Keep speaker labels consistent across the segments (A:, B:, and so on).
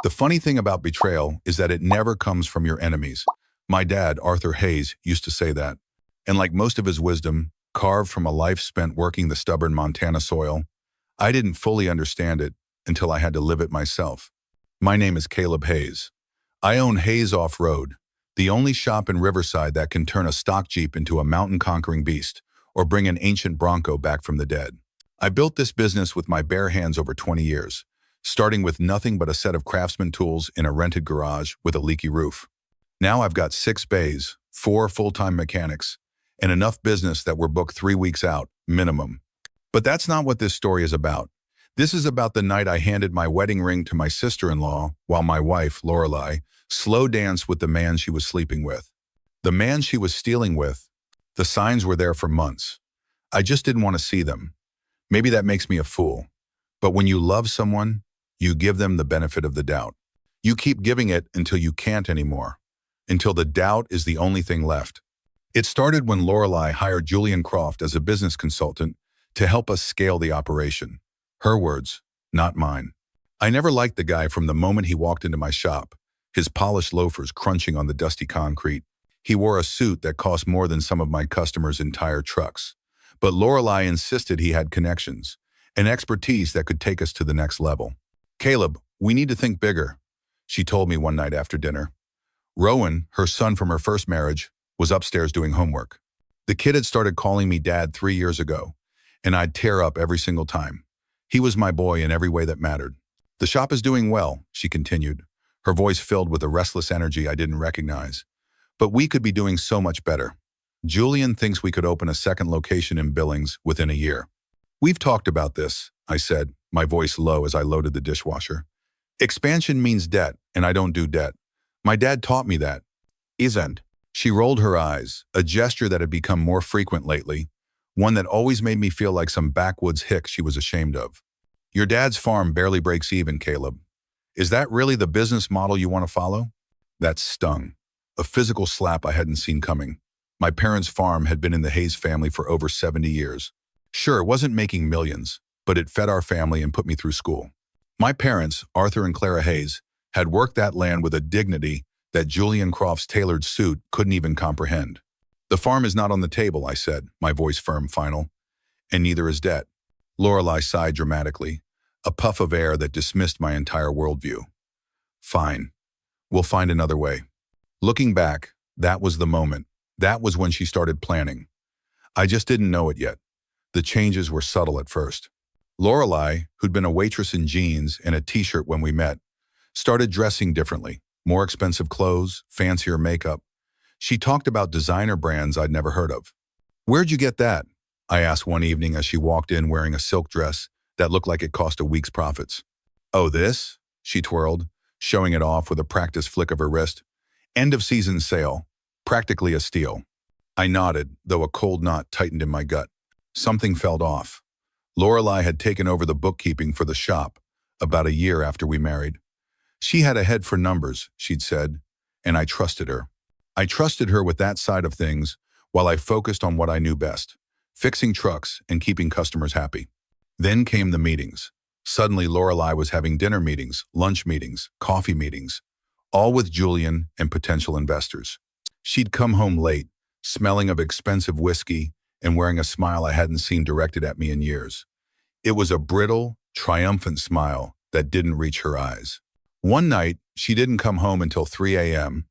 A: The funny thing about betrayal is that it never comes from your enemies. My dad, Arthur Hayes, used to say that. And like most of his wisdom, carved from a life spent working the stubborn Montana soil, I didn't fully understand it until I had to live it myself. My name is Caleb Hayes. I own Hayes Off-Road, the only shop in Riverside that can turn a stock Jeep into a mountain-conquering beast or bring an ancient Bronco back from the dead. I built this business with my bare hands over 20 years, starting with nothing but a set of craftsman tools in a rented garage with a leaky roof. Now I've got 6 bays, 4 full-time mechanics, and enough business that we're booked 3 weeks out, minimum. But that's not what this story is about. This is about the night I handed my wedding ring to my sister-in-law while my wife, Lorelei, slow danced with the man she was sleeping with. The man she was stealing with. The signs were there for months. I just didn't want to see them. Maybe that makes me a fool. But when you love someone, you give them the benefit of the doubt. You keep giving it until you can't anymore, until the doubt is the only thing left. It started when Lorelei hired Julian Croft as a business consultant to help us scale the operation. Her words, not mine. I never liked the guy from the moment he walked into my shop, his polished loafers crunching on the dusty concrete. He wore a suit that cost more than some of my customers' entire trucks. But Lorelei insisted he had connections and expertise that could take us to the next level. "Caleb, we need to think bigger," she told me one night after dinner. Rowan, her son from her first marriage, was upstairs doing homework. The kid had started calling me dad 3 years ago, and I'd tear up every single time. He was my boy in every way that mattered. "The shop is doing well," she continued, her voice filled with a restless energy I didn't recognize. "But we could be doing so much better. Julian thinks we could open a second location in Billings within a year." "We've talked about this," I said, my voice low as I loaded the dishwasher. "Expansion means debt, and I don't do debt. My dad taught me that." "Isn't?" She rolled her eyes, a gesture that had become more frequent lately, one that always made me feel like some backwoods hick she was ashamed of. "Your dad's farm barely breaks even, Caleb. Is that really the business model you want to follow?" That stung. A physical slap I hadn't seen coming. My parents' farm had been in the Hayes family for over 70 years. Sure, it wasn't making millions, but it fed our family and put me through school. My parents, Arthur and Clara Hayes, had worked that land with a dignity that Julian Croft's tailored suit couldn't even comprehend. "The farm is not on the table," I said, my voice firm, final. "And neither is debt." Lorelei sighed dramatically, a puff of air that dismissed my entire worldview. "Fine. We'll find another way." Looking back, that was the moment. That was when she started planning. I just didn't know it yet. The changes were subtle at first. Lorelei, who'd been a waitress in jeans and a t-shirt when we met, started dressing differently, more expensive clothes, fancier makeup. She talked about designer brands I'd never heard of. "Where'd you get that?" I asked one evening as she walked in wearing a silk dress that looked like it cost a week's profits. "Oh, this?" she twirled, showing it off with a practiced flick of her wrist. "End of season sale. Practically a steal." I nodded, though a cold knot tightened in my gut. Something felt off. Lorelei had taken over the bookkeeping for the shop about a year after we married. She had a head for numbers, she'd said, and I trusted her. I trusted her with that side of things while I focused on what I knew best, fixing trucks and keeping customers happy. Then came the meetings. Suddenly Lorelei was having dinner meetings, lunch meetings, coffee meetings, all with Julian and potential investors. She'd come home late, smelling of expensive whiskey and wearing a smile I hadn't seen directed at me in years. It was a brittle, triumphant smile that didn't reach her eyes. One night, she didn't come home until 3 a.m.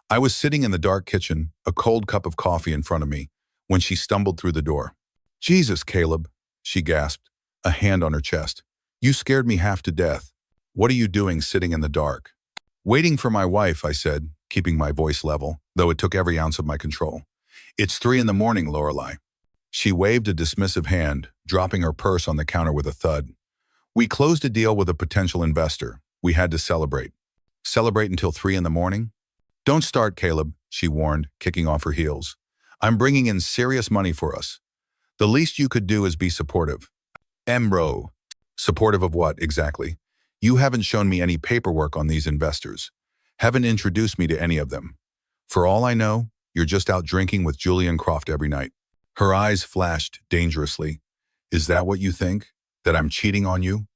A: I was sitting in the dark kitchen, a cold cup of coffee in front of me, when she stumbled through the door. "Jesus, Caleb," she gasped, a hand on her chest. "You scared me half to death. What are you doing sitting in the dark?" "Waiting for my wife," I said, keeping my voice level, though it took every ounce of my control. "It's 3 in the morning, Lorelei." She waved a dismissive hand, dropping her purse on the counter with a thud. "We closed a deal with a potential investor. We had to celebrate." "Celebrate until 3 in the morning?" "Don't start, Caleb," she warned, kicking off her heels. "I'm bringing in serious money for us. The least you could do is be supportive." "Bro." "Supportive of what, exactly? You haven't shown me any paperwork on these investors. Haven't introduced me to any of them. For all I know, you're just out drinking with Julian Croft every night." Her eyes flashed dangerously. "Is that what you think? That I'm cheating on you?"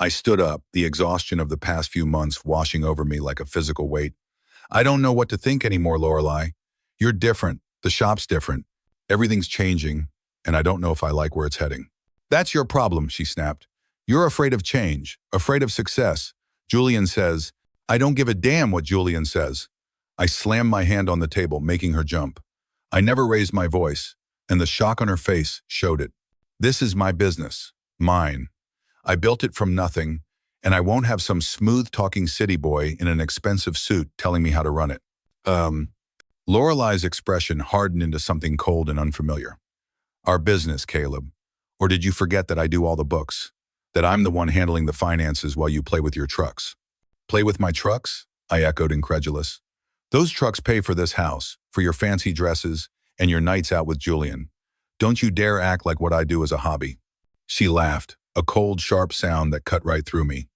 A: I stood up, the exhaustion of the past few months washing over me like a physical weight. I don't know what to think anymore, Lorelei. You're different. The shop's different. Everything's changing, and I don't know if I like where it's heading. That's your problem, she snapped. You're afraid of change, afraid of success. Julian says, I don't give a damn what Julian says. I slammed my hand on the table, making her jump. I never raised my voice, and the shock on her face showed it. This is my business, mine. I built it from nothing, and I won't have some smooth-talking city boy in an expensive suit telling me how to run it. Lorelei's expression hardened into something cold and unfamiliar. Our business, Caleb. Or did you forget that I do all the books? That I'm the one handling the finances while you play with your trucks? Play with my trucks? I echoed, incredulous. Those trucks pay for this house, for your fancy dresses, and your nights out with Julian. Don't you dare act like what I do is a hobby. She laughed, a cold, sharp sound that cut right through me.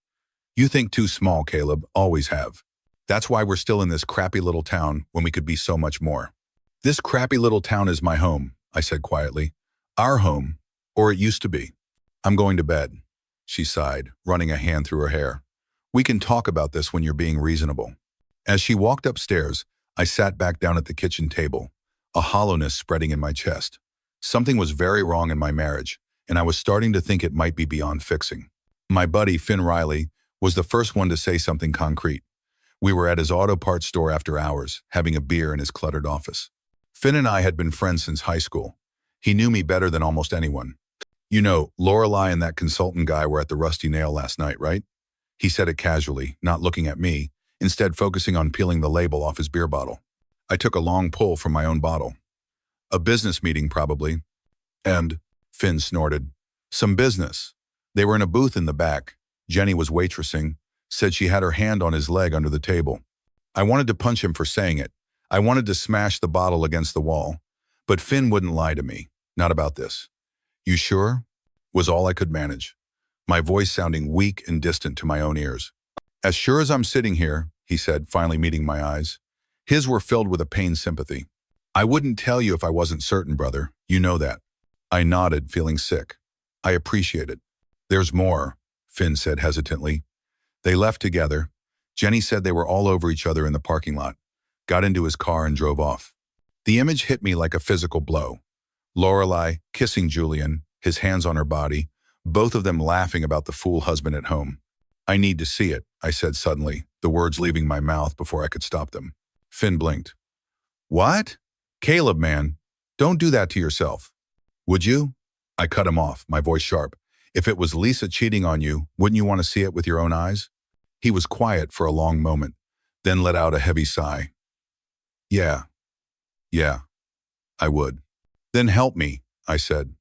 A: You think too small, Caleb, always have. That's why we're still in this crappy little town when we could be so much more. This crappy little town is my home, I said quietly. Our home, or it used to be. I'm going to bed, she sighed, running a hand through her hair. We can talk about this when you're being reasonable. As she walked upstairs, I sat back down at the kitchen table, a hollowness spreading in my chest. Something was very wrong in my marriage, and I was starting to think it might be beyond fixing. My buddy, Finn Riley, was the first one to say something concrete. We were at his auto parts store after hours, having a beer in his cluttered office. Finn and I had been friends since high school. He knew me better than almost anyone. You know, Lorelei and that consultant guy were at the Rusty Nail last night, right? He said it casually, not looking at me, instead focusing on peeling the label off his beer bottle. I took a long pull from my own bottle. A business meeting, probably. And, Finn snorted, some business. They were in a booth in the back. Jenny was waitressing, said she had her hand on his leg under the table. I wanted to punch him for saying it. I wanted to smash the bottle against the wall. But Finn wouldn't lie to me. Not about this. You sure? Was all I could manage. My voice sounding weak and distant to my own ears. As sure as I'm sitting here, he said, finally meeting my eyes. His were filled with a pained sympathy. I wouldn't tell you if I wasn't certain, brother. You know that. I nodded, feeling sick. I appreciate it. There's more, Finn said hesitantly. They left together. Jenny said they were all over each other in the parking lot, got into his car and drove off. The image hit me like a physical blow. Lorelei kissing Julian, his hands on her body, both of them laughing about the fool husband at home. I need to see it, I said suddenly, the words leaving my mouth before I could stop them. Finn blinked. What? Caleb, man, don't do that to yourself. Would you? I cut him off, my voice sharp. If it was Lisa cheating on you, wouldn't you want to see it with your own eyes? He was quiet for a long moment, then let out a heavy sigh. Yeah, I would. Then help me, I said.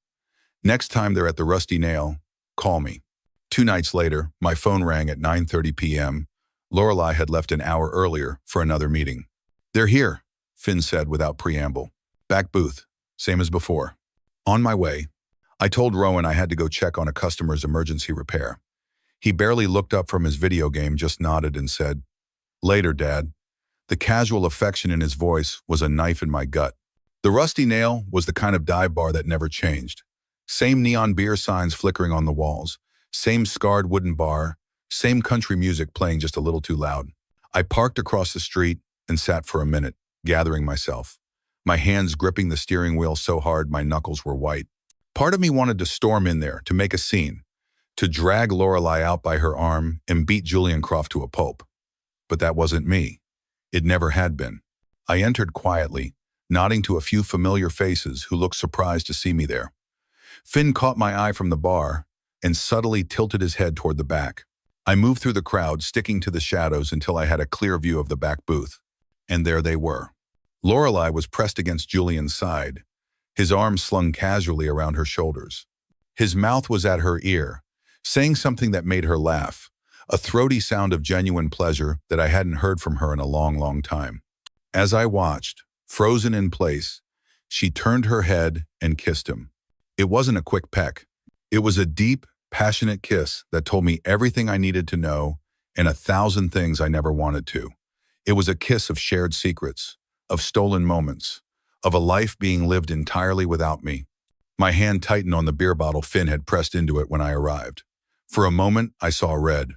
A: Next time they're at the Rusty Nail, call me. 2 nights later, my phone rang at 9:30 p.m. Lorelei had left an hour earlier for another meeting. They're here, Finn said without preamble. Back booth, same as before. On my way, I told Rowan I had to go check on a customer's emergency repair. He barely looked up from his video game, just nodded and said, Later, Dad. The casual affection in his voice was a knife in my gut. The Rusty Nail was the kind of dive bar that never changed. Same neon beer signs flickering on the walls, same scarred wooden bar, same country music playing just a little too loud. I parked across the street and sat for a minute, gathering myself, my hands gripping the steering wheel so hard my knuckles were white. Part of me wanted to storm in there, to make a scene, to drag Lorelei out by her arm and beat Julian Croft to a pulp. But that wasn't me. It never had been. I entered quietly, nodding to a few familiar faces who looked surprised to see me there. Finn caught my eye from the bar and subtly tilted his head toward the back. I moved through the crowd, sticking to the shadows until I had a clear view of the back booth. And there they were. Lorelei was pressed against Julian's side, his arms slung casually around her shoulders. His mouth was at her ear, saying something that made her laugh, a throaty sound of genuine pleasure that I hadn't heard from her in a long, long time. As I watched, frozen in place, she turned her head and kissed him. It wasn't a quick peck. It was a deep, passionate kiss that told me everything I needed to know and 1,000 things I never wanted to. It was a kiss of shared secrets, of stolen moments, of a life being lived entirely without me. My hand tightened on the beer bottle Finn had pressed into it when I arrived. For a moment, I saw red.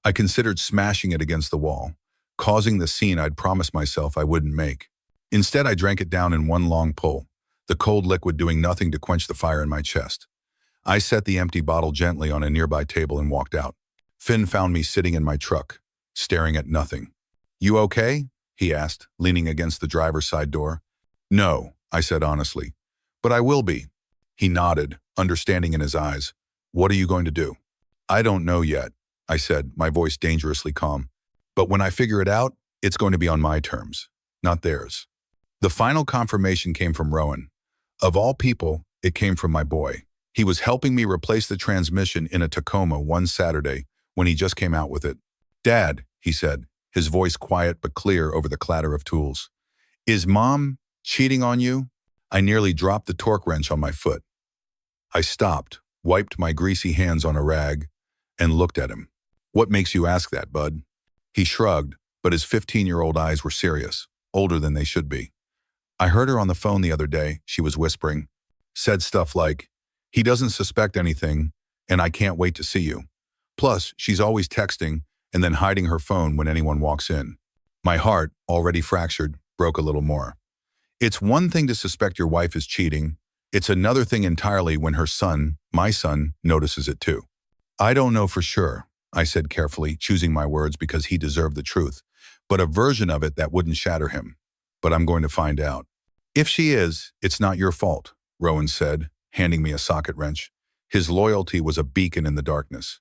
A: I considered smashing it against the wall, causing the scene I'd promised myself I wouldn't make. Instead, I drank it down in one long pull, the cold liquid doing nothing to quench the fire in my chest. I set the empty bottle gently on a nearby table and walked out. Finn found me sitting in my truck, staring at nothing. "You okay?" he asked, leaning against the driver's side door. "No," I said honestly, "but I will be." He nodded, understanding in his eyes. "What are you going to do?" "I don't know yet," I said, my voice dangerously calm. "But when I figure it out, it's going to be on my terms, not theirs." The final confirmation came from Rowan. Of all people, it came from my boy. He was helping me replace the transmission in a Tacoma one Saturday when he just came out with it. "Dad," he said, his voice quiet but clear over the clatter of tools. "Is Mom cheating on you?" I nearly dropped the torque wrench on my foot. I stopped, wiped my greasy hands on a rag, and looked at him. "What makes you ask that, bud?" He shrugged, but his 15-year-old eyes were serious, older than they should be. "I heard her on the phone the other day," she was whispering. "Said stuff like, 'He doesn't suspect anything, and I can't wait to see you.' Plus, she's always texting and then hiding her phone when anyone walks in." My heart, already fractured, broke a little more. It's one thing to suspect your wife is cheating. It's another thing entirely when her son, my son, notices it too. "I don't know for sure," I said carefully, choosing my words because he deserved the truth, but a version of it that wouldn't shatter him. "But I'm going to find out." "If she is, it's not your fault," Rowan said, handing me a socket wrench. His loyalty was a beacon in the darkness.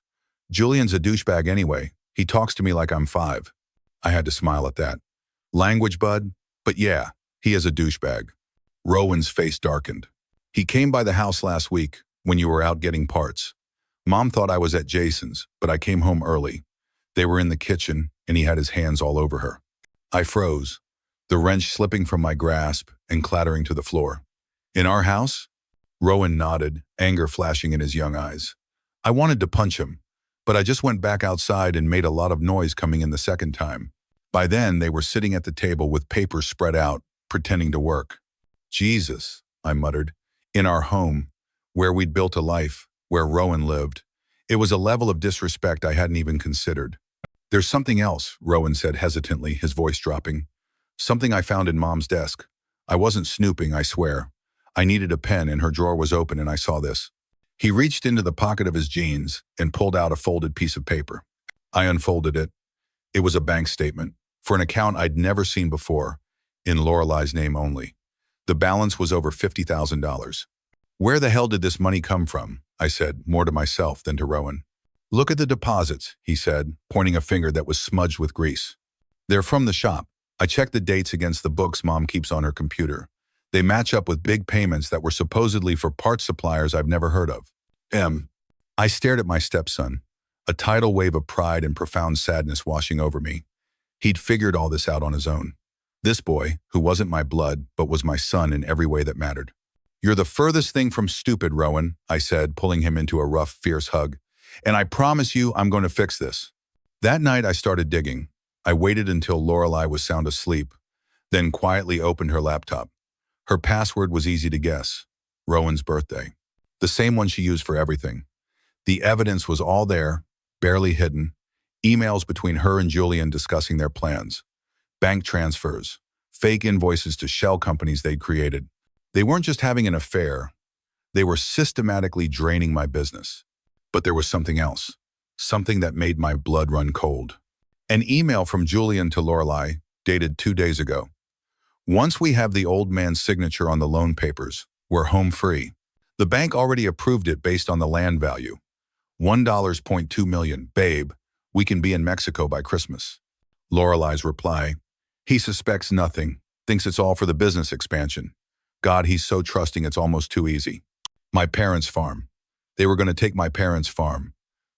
A: "Julian's a douchebag anyway. He talks to me like I'm 5. I had to smile at that. "Language, bud? But yeah, he is a douchebag." Rowan's face darkened. "He came by the house last week when you were out getting parts. Mom thought I was at Jason's, but I came home early. They were in the kitchen, and he had his hands all over her." I froze, the wrench slipping from my grasp and clattering to the floor. "In our house?" Rowan nodded, anger flashing in his young eyes. I wanted to punch him, but I just went back outside and made a lot of noise coming in the second time. By then, they were sitting at the table with papers spread out, pretending to work. "Jesus," I muttered. "In our home, where we'd built a life, where Rowan lived." It was a level of disrespect I hadn't even considered. "There's something else," Rowan said hesitantly, his voice dropping. "Something I found in Mom's desk. I wasn't snooping, I swear. I needed a pen and her drawer was open and I saw this." He reached into the pocket of his jeans and pulled out a folded piece of paper. I unfolded it. It was a bank statement, for an account I'd never seen before, in Lorelei's name only. The balance was over $50,000. "Where the hell did this money come from?" I said, more to myself than to Rowan. "Look at the deposits," he said, pointing a finger that was smudged with grease. "They're from the shop. I checked the dates against the books Mom keeps on her computer. They match up with big payments that were supposedly for parts suppliers I've never heard of." I stared at my stepson, a tidal wave of pride and profound sadness washing over me. He'd figured all this out on his own. This boy, who wasn't my blood, but was my son in every way that mattered. "You're the furthest thing from stupid, Rowan," I said, pulling him into a rough, fierce hug. "And I promise you I'm going to fix this." That night I started digging. I waited until Lorelei was sound asleep, then quietly opened her laptop. Her password was easy to guess: Rowan's birthday. The same one she used for everything. The evidence was all there, barely hidden. Emails between her and Julian discussing their plans. Bank transfers. Fake invoices to shell companies they'd created. They weren't just having an affair. They were systematically draining my business. But there was something else. Something that made my blood run cold. An email from Julian to Lorelei, dated 2 days ago. "Once we have the old man's signature on the loan papers, we're home free. The bank already approved it based on the land value. $1.2 million. Babe, we can be in Mexico by Christmas." Lorelei's reply: "He suspects nothing, thinks it's all for the business expansion. God, he's so trusting it's almost too easy." My parents' farm. They were going to take my parents' farm.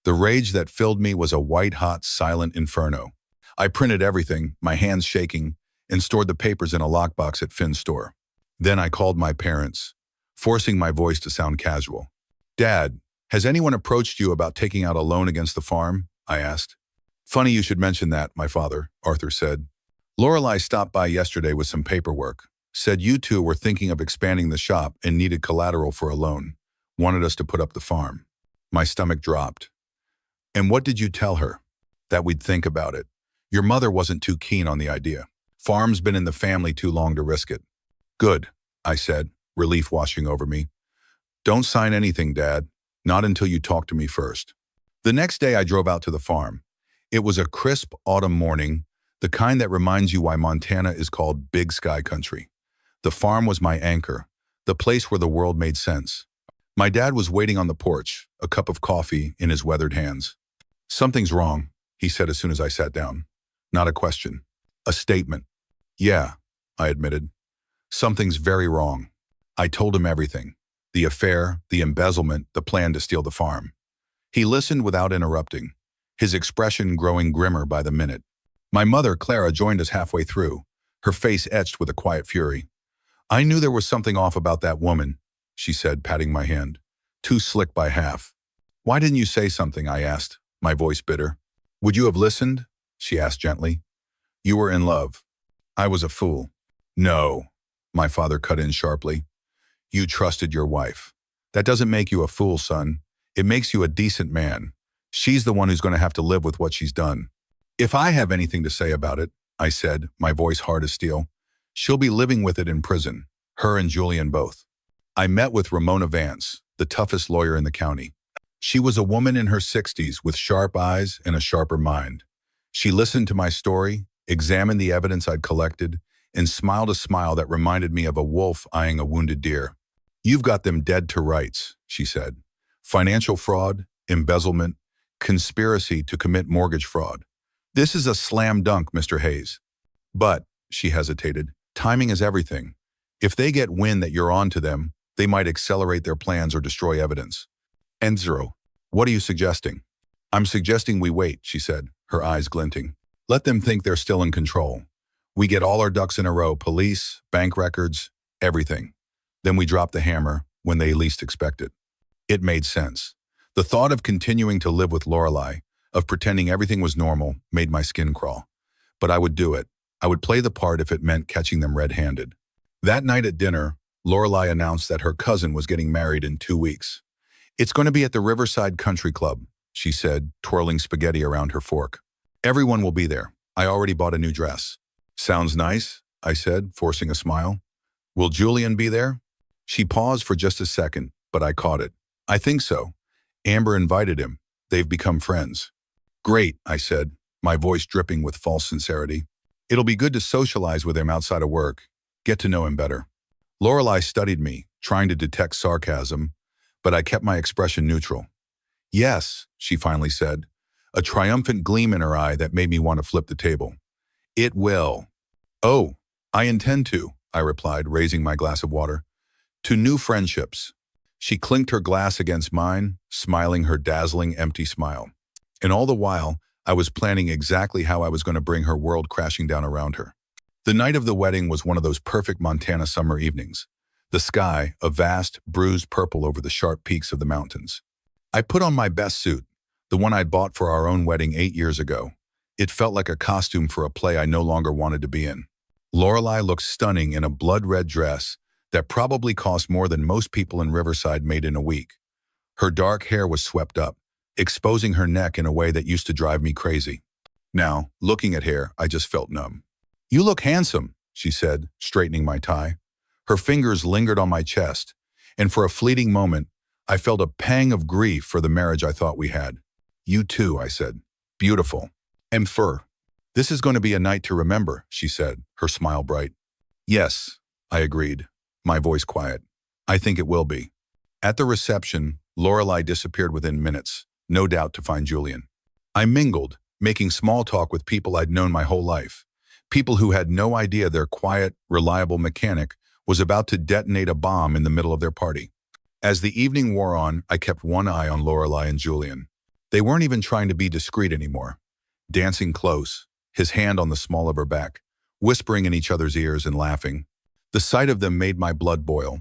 A: The rage that filled me was a white-hot, silent inferno. I printed everything, my hands shaking, and stored the papers in a lockbox at Finn's store. Then I called my parents, forcing my voice to sound casual. "Dad, has anyone approached you about taking out a loan against the farm?" I asked. "Funny you should mention that, my father," Arthur said. "Lorelei stopped by yesterday with some paperwork. Said you two were thinking of expanding the shop and needed collateral for a loan. Wanted us to put up the farm." My stomach dropped. And what did you tell her? That we'd think about it. Your mother wasn't too keen on the idea. Farm's been in the family too long to risk it. Good, I said, relief washing over me. Don't sign anything, Dad. Not until you talk to me first. The next day I drove out to the farm. It was a crisp autumn morning, the kind that reminds you why Montana is called Big Sky Country. The farm was my anchor, the place where the world made sense. My dad was waiting on the porch, a cup of coffee in his weathered hands. Something's wrong, he said as soon as I sat down. Not a question. A statement. Yeah, I admitted. Something's very wrong. I told him everything. The affair, the embezzlement, the plan to steal the farm. He listened without interrupting, his expression growing grimmer by the minute. My mother, Clara, joined us halfway through, her face etched with a quiet fury. I knew there was something off about that woman, she said, patting my hand. Too slick by half. Why didn't you say something, I asked, my voice bitter. Would you have listened? She asked gently. You were in love. I was a fool. No, my father cut in sharply. You trusted your wife. That doesn't make you a fool, son. It makes you a decent man. She's the one who's going to have to live with what she's done. If I have anything to say about it, I said, my voice hard as steel, she'll be living with it in prison, her and Julian both. I met with Ramona Vance, the toughest lawyer in the county. She was a woman in her 60s with sharp eyes and a sharper mind. She listened to my story, examined the evidence I'd collected, and smiled a smile that reminded me of a wolf eyeing a wounded deer. You've got them dead to rights, she said. Financial fraud, embezzlement, conspiracy to commit mortgage fraud. This is a slam dunk, Mr. Hayes. But, she hesitated, timing is everything. If they get wind that you're on to them, they might accelerate their plans or destroy evidence. Enzero, what are you suggesting? I'm suggesting we wait, she said, her eyes glinting. Let them think they're still in control. We get all our ducks in a row, police, bank records, everything. Then we drop the hammer when they least expect it. It made sense. The thought of continuing to live with Lorelei, of pretending everything was normal, made my skin crawl. But I would do it. I would play the part if it meant catching them red-handed. That night at dinner, Lorelei announced that her cousin was getting married in 2 weeks. It's going to be at the Riverside Country Club, she said, twirling spaghetti around her fork. Everyone will be there. I already bought a new dress. Sounds nice, I said, forcing a smile. Will Julian be there? She paused for just a second, but I caught it. I think so. Amber invited him. They've become friends. Great, I said, my voice dripping with false sincerity. It'll be good to socialize with him outside of work, get to know him better. Lorelei studied me, trying to detect sarcasm, but I kept my expression neutral. Yes, she finally said, a triumphant gleam in her eye that made me want to flip the table. It will. Oh, I intend to, I replied, raising my glass of water. To new friendships. She clinked her glass against mine, smiling her dazzling, empty smile. And all the while, I was planning exactly how I was going to bring her world crashing down around her. The night of the wedding was one of those perfect Montana summer evenings. The sky, a vast, bruised purple over the sharp peaks of the mountains. I put on my best suit, the one I'd bought for our own wedding 8 years ago. It felt like a costume for a play I no longer wanted to be in. Lorelei looked stunning in a blood-red dress that probably cost more than most people in Riverside made in a week. Her dark hair was swept up, exposing her neck in a way that used to drive me crazy. Now, looking at her, I just felt numb. You look handsome, she said, straightening my tie. Her fingers lingered on my chest, and for a fleeting moment, I felt a pang of grief for the marriage I thought we had. You too, I said. Beautiful. And fur. This is going to be a night to remember, she said, her smile bright. Yes, I agreed, my voice quiet. I think it will be. At the reception, Lorelei disappeared within minutes, no doubt to find Julian. I mingled, making small talk with people I'd known my whole life. People who had no idea their quiet, reliable mechanic was about to detonate a bomb in the middle of their party. As the evening wore on, I kept one eye on Lorelei and Julian. They weren't even trying to be discreet anymore. Dancing close, his hand on the small of her back, whispering in each other's ears and laughing. The sight of them made my blood boil,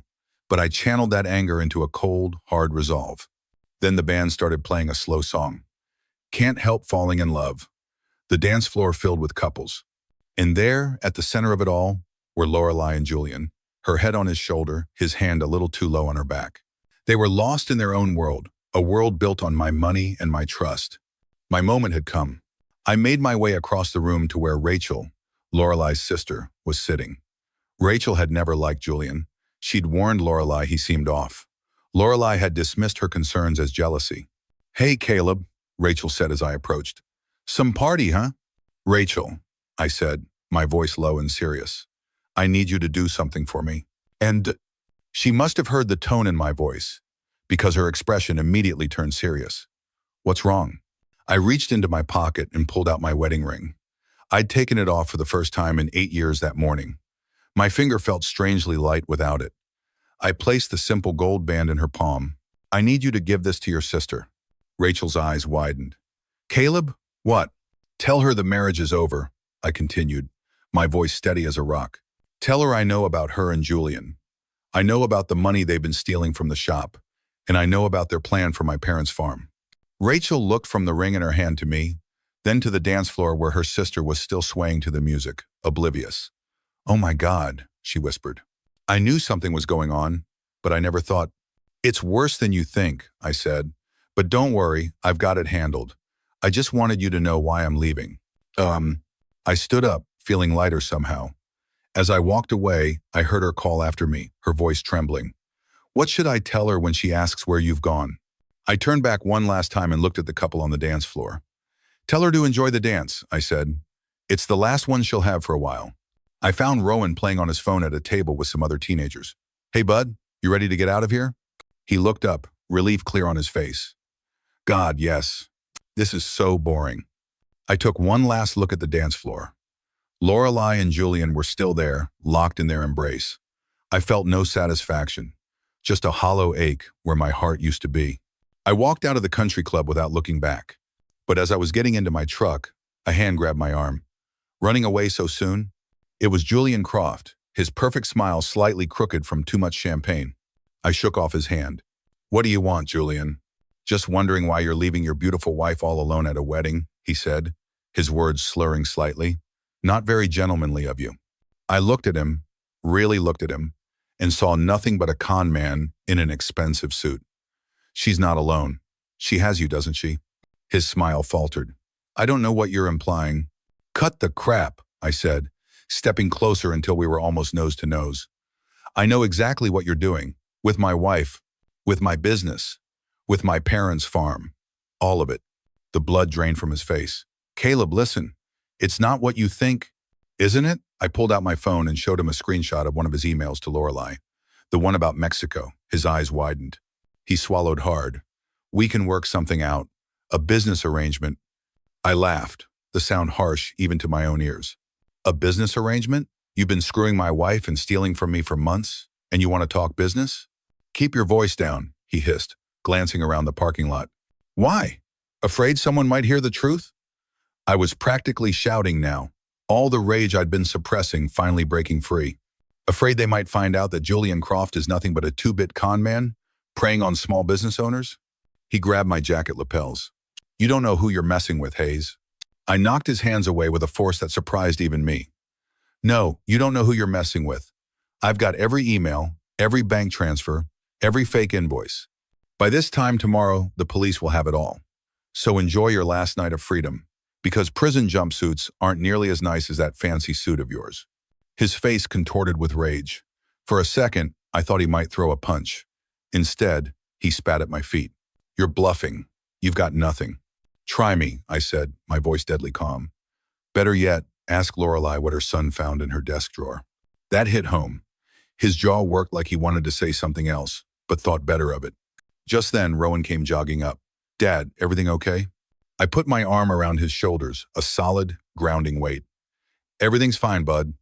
A: but I channeled that anger into a cold, hard resolve. Then the band started playing a slow song. Can't Help Falling in Love. The dance floor filled with couples. And there, at the center of it all, were Lorelei and Julian, her head on his shoulder, his hand a little too low on her back. They were lost in their own world, a world built on my money and my trust. My moment had come. I made my way across the room to where Rachel, Lorelai's sister, was sitting. Rachel had never liked Julian. She'd warned Lorelai he seemed off. Lorelai had dismissed her concerns as jealousy. "Hey, Caleb," Rachel said as I approached. "Some party, huh?" "Rachel," I said, my voice low and serious. "I need you to do something for me." And she must have heard the tone in my voice, because her expression immediately turned serious. "What's wrong?" I reached into my pocket and pulled out my wedding ring. I'd taken it off for the first time in 8 years that morning. My finger felt strangely light without it. I placed the simple gold band in her palm. "I need you to give this to your sister." Rachel's eyes widened. "Caleb, what?" "Tell her the marriage is over," I continued, my voice steady as a rock. "Tell her I know about her and Julian. I know about the money they've been stealing from the shop, and I know about their plan for my parents' farm." Rachel looked from the ring in her hand to me, then to the dance floor where her sister was still swaying to the music, oblivious. "Oh my God," she whispered. I knew something was going on, but I never thought. "It's worse than you think," I said. "But don't worry, I've got it handled. I just wanted you to know why I'm leaving." I stood up, feeling lighter somehow. As I walked away, I heard her call after me, her voice trembling. "What should I tell her when she asks where you've gone?" I turned back one last time and looked at the couple on the dance floor. "Tell her to enjoy the dance," I said. "It's the last one she'll have for a while." I found Rowan playing on his phone at a table with some other teenagers. "Hey, bud, you ready to get out of here?" He looked up, relief clear on his face. "God, yes. This is so boring." I took one last look at the dance floor. Lorelai and Julian were still there, locked in their embrace. I felt no satisfaction, just a hollow ache where my heart used to be. I walked out of the country club without looking back. But as I was getting into my truck, a hand grabbed my arm. Running away so soon? It was Julian Croft, his perfect smile slightly crooked from too much champagne. I shook off his hand. "What do you want, Julian?" "Just wondering why you're leaving your beautiful wife all alone at a wedding," he said, his words slurring slightly. "Not very gentlemanly of you." I looked at him, really looked at him, and saw nothing but a con man in an expensive suit. "She's not alone. She has you, doesn't she?" His smile faltered. "I don't know what you're implying." "Cut the crap," I said, stepping closer until we were almost nose to nose. "I know exactly what you're doing, with my wife, with my business, with my parents' farm. All of it." The blood drained from his face. "Caleb, listen. It's not what you think, isn't it?" I pulled out my phone and showed him a screenshot of one of his emails to Lorelai, the one about Mexico. His eyes widened. He swallowed hard. "We can work something out. A business arrangement." I laughed, the sound harsh even to my own ears. "A business arrangement? You've been screwing my wife and stealing from me for months, and you want to talk business?" "Keep your voice down," he hissed, glancing around the parking lot. "Why? Afraid someone might hear the truth?" I was practically shouting now, all the rage I'd been suppressing finally breaking free. "Afraid they might find out that Julian Croft is nothing but a two-bit con man, preying on small business owners?" He grabbed my jacket lapels. "You don't know who you're messing with, Hayes." I knocked his hands away with a force that surprised even me. "No, you don't know who you're messing with. I've got every email, every bank transfer, every fake invoice. By this time tomorrow, the police will have it all. So enjoy your last night of freedom, because prison jumpsuits aren't nearly as nice as that fancy suit of yours." His face contorted with rage. For a second, I thought he might throw a punch. Instead, he spat at my feet. "You're bluffing. You've got nothing." "Try me," I said, my voice deadly calm. "Better yet, ask Lorelai what her son found in her desk drawer." That hit home. His jaw worked like he wanted to say something else, but thought better of it. Just then, Rowan came jogging up. "Dad, everything okay?" I put my arm around his shoulders, a solid, grounding weight. "Everything's fine, bud.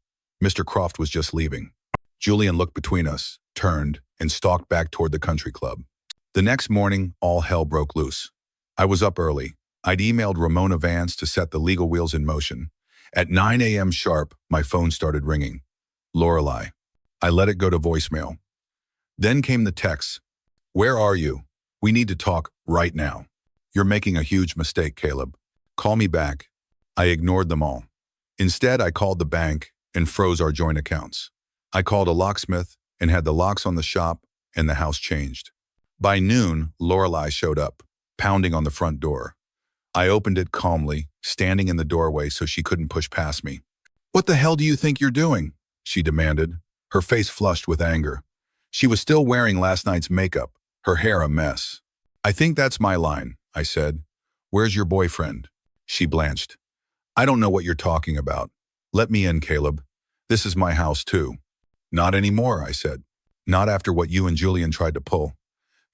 A: Mr. Croft was just leaving." Julian looked between us, turned, and stalked back toward the country club. The next morning, all hell broke loose. I was up early. I'd emailed Ramona Vance to set the legal wheels in motion. At 9 a.m. sharp, my phone started ringing. Lorelai. I let it go to voicemail. Then came the text. "Where are you? We need to talk right now." "You're making a huge mistake, Caleb. Call me back." I ignored them all. Instead, I called the bank and froze our joint accounts. I called a locksmith and had the locks on the shop and the house changed. By noon, Lorelai showed up, pounding on the front door. I opened it calmly, standing in the doorway so she couldn't push past me. "What the hell do you think you're doing?" she demanded, her face flushed with anger. She was still wearing last night's makeup, her hair a mess. "I think that's my line," I said. "Where's your boyfriend?" She blanched. "I don't know what you're talking about. Let me in, Caleb. This is my house too." "Not anymore," I said. "Not after what you and Julian tried to pull.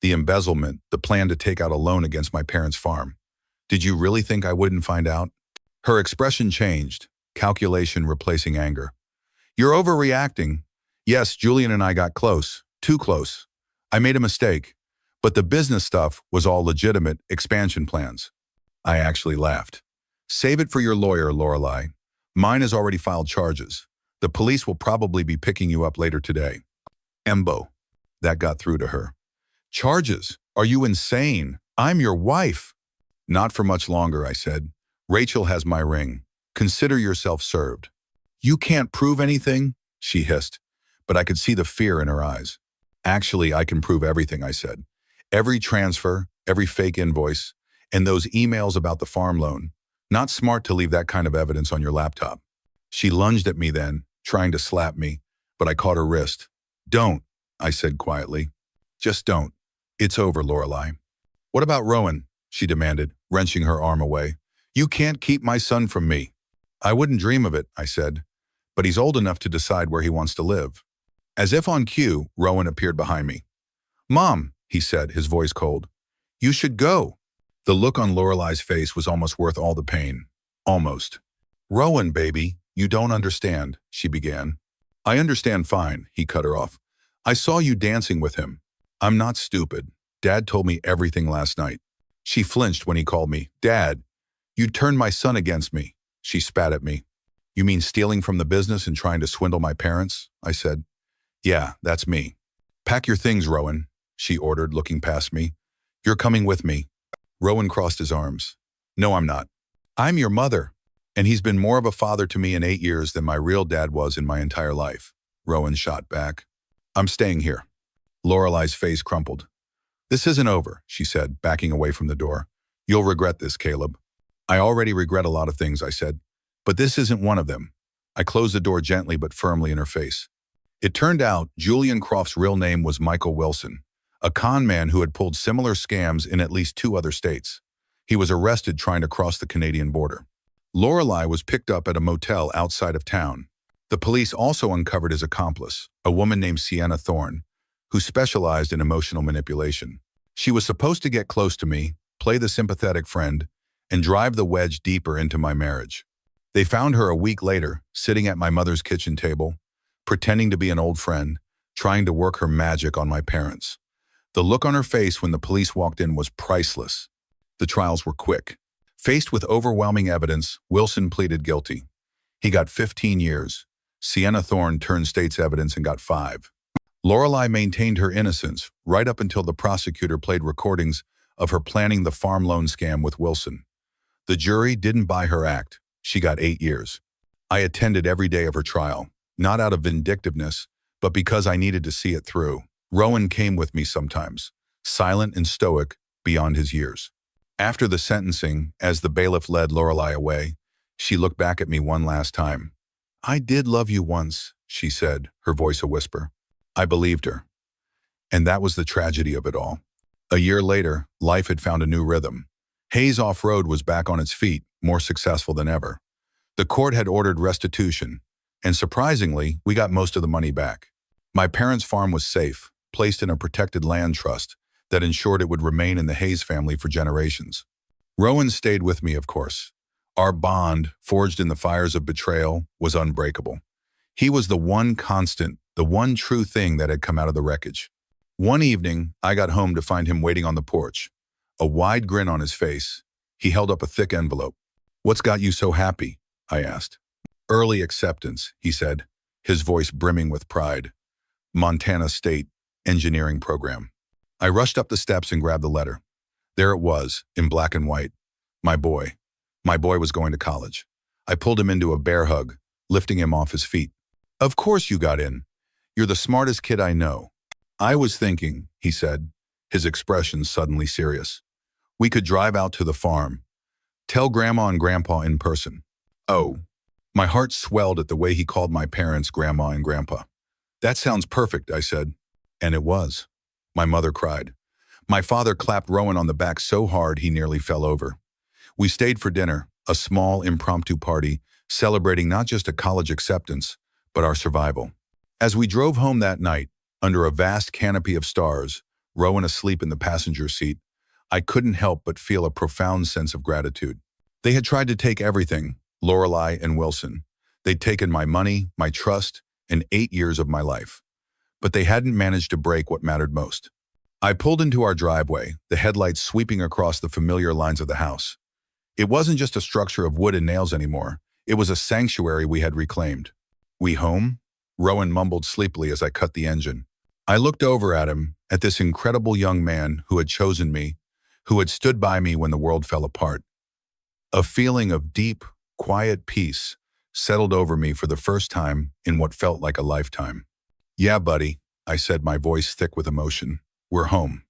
A: The embezzlement, the plan to take out a loan against my parents' farm. Did you really think I wouldn't find out?" Her expression changed, calculation replacing anger. "You're overreacting. Yes, Julian and I got close, too close. I made a mistake, but the business stuff was all legitimate expansion plans." I actually laughed. "Save it for your lawyer, Lorelei. Mine has already filed charges. The police will probably be picking you up later today." Embo. That got through to her. "Charges? Are you insane? I'm your wife." "Not for much longer," I said. "Rachel has my ring. Consider yourself served." "You can't prove anything?" she hissed, but I could see the fear in her eyes. "Actually, I can prove everything," I said. "Every transfer, every fake invoice, and those emails about the farm loan. Not smart to leave that kind of evidence on your laptop." She lunged at me then, trying to slap me, but I caught her wrist. "Don't," I said quietly. "Just don't. It's over, Lorelei." "What about Rowan?" she demanded, wrenching her arm away. "You can't keep my son from me." "I wouldn't dream of it," I said. "But he's old enough to decide where he wants to live." As if on cue, Rowan appeared behind me. "Mom," he said, his voice cold. "You should go." The look on Lorelei's face was almost worth all the pain. Almost. "Rowan, baby, you don't understand," she began. "I understand fine," he cut her off. "I saw you dancing with him. I'm not stupid. Dad told me everything last night." She flinched when he called me Dad. "You turned my son against me." She spat at me. "You mean stealing from the business and trying to swindle my parents?" I said. "Yeah, that's me." "Pack your things, Rowan," she ordered, looking past me. "You're coming with me." Rowan crossed his arms. "No, I'm not. I'm your mother. And he's been more of a father to me in 8 years than my real dad was in my entire life." Rowan shot back. "I'm staying here." Lorelei's face crumpled. "This isn't over," she said, backing away from the door. "You'll regret this, Caleb." "I already regret a lot of things," I said. "But this isn't one of them." I closed the door gently but firmly in her face. It turned out Julian Croft's real name was Michael Wilson, a con man who had pulled similar scams in at least 2 other states. He was arrested trying to cross the Canadian border. Lorelei was picked up at a motel outside of town. The police also uncovered his accomplice, a woman named Sienna Thorne, who specialized in emotional manipulation. She was supposed to get close to me, play the sympathetic friend, and drive the wedge deeper into my marriage. They found her a week later, sitting at my mother's kitchen table, pretending to be an old friend, trying to work her magic on my parents. The look on her face when the police walked in was priceless. The trials were quick. Faced with overwhelming evidence, Wilson pleaded guilty. He got 15 years. Sienna Thorne turned state's evidence and got 5. Lorelei maintained her innocence right up until the prosecutor played recordings of her planning the farm loan scam with Wilson. The jury didn't buy her act. She got 8 years. I attended every day of her trial, not out of vindictiveness, but because I needed to see it through. Rowan came with me sometimes, silent and stoic beyond his years. After the sentencing, as the bailiff led Lorelei away, she looked back at me one last time. "I did love you once," she said, her voice a whisper. I believed her. And that was the tragedy of it all. A year later, life had found a new rhythm. Hayes Off-Road was back on its feet, more successful than ever. The court had ordered restitution, and surprisingly, we got most of the money back. My parents' farm was safe, placed in a protected land trust that ensured it would remain in the Hayes family for generations. Rowan stayed with me, of course. Our bond, forged in the fires of betrayal, was unbreakable. He was the one constant, the one true thing that had come out of the wreckage. One evening, I got home to find him waiting on the porch, a wide grin on his face. He held up a thick envelope. "What's got you so happy?" I asked. "Early acceptance," he said, his voice brimming with pride. "Montana State Engineering Program." I rushed up the steps and grabbed the letter. There it was, in black and white. My boy. My boy was going to college. I pulled him into a bear hug, lifting him off his feet. "Of course you got in. You're the smartest kid I know." "I was thinking," he said, his expression suddenly serious. "We could drive out to the farm. Tell Grandma and Grandpa in person. Oh, my heart swelled at the way he called my parents Grandma and Grandpa. That sounds perfect, I said. And it was. My mother cried. My father clapped Rowan on the back so hard he nearly fell over. We stayed for dinner, a small impromptu party, celebrating not just a college acceptance, but our survival. As we drove home that night, under a vast canopy of stars, Rowan asleep in the passenger seat, I couldn't help but feel a profound sense of gratitude. They had tried to take everything, Lorelei and Wilson. They'd taken my money, my trust, and 8 years of my life. But they hadn't managed to break what mattered most. I pulled into our driveway, the headlights sweeping across the familiar lines of the house. It wasn't just a structure of wood and nails anymore. It was a sanctuary we had reclaimed. "We home?" Rowan mumbled sleepily as I cut the engine. I looked over at him, at this incredible young man who had chosen me, who had stood by me when the world fell apart. A feeling of deep, quiet peace settled over me for the first time in what felt like a lifetime. "Yeah, buddy," I said, my voice thick with emotion. "We're home."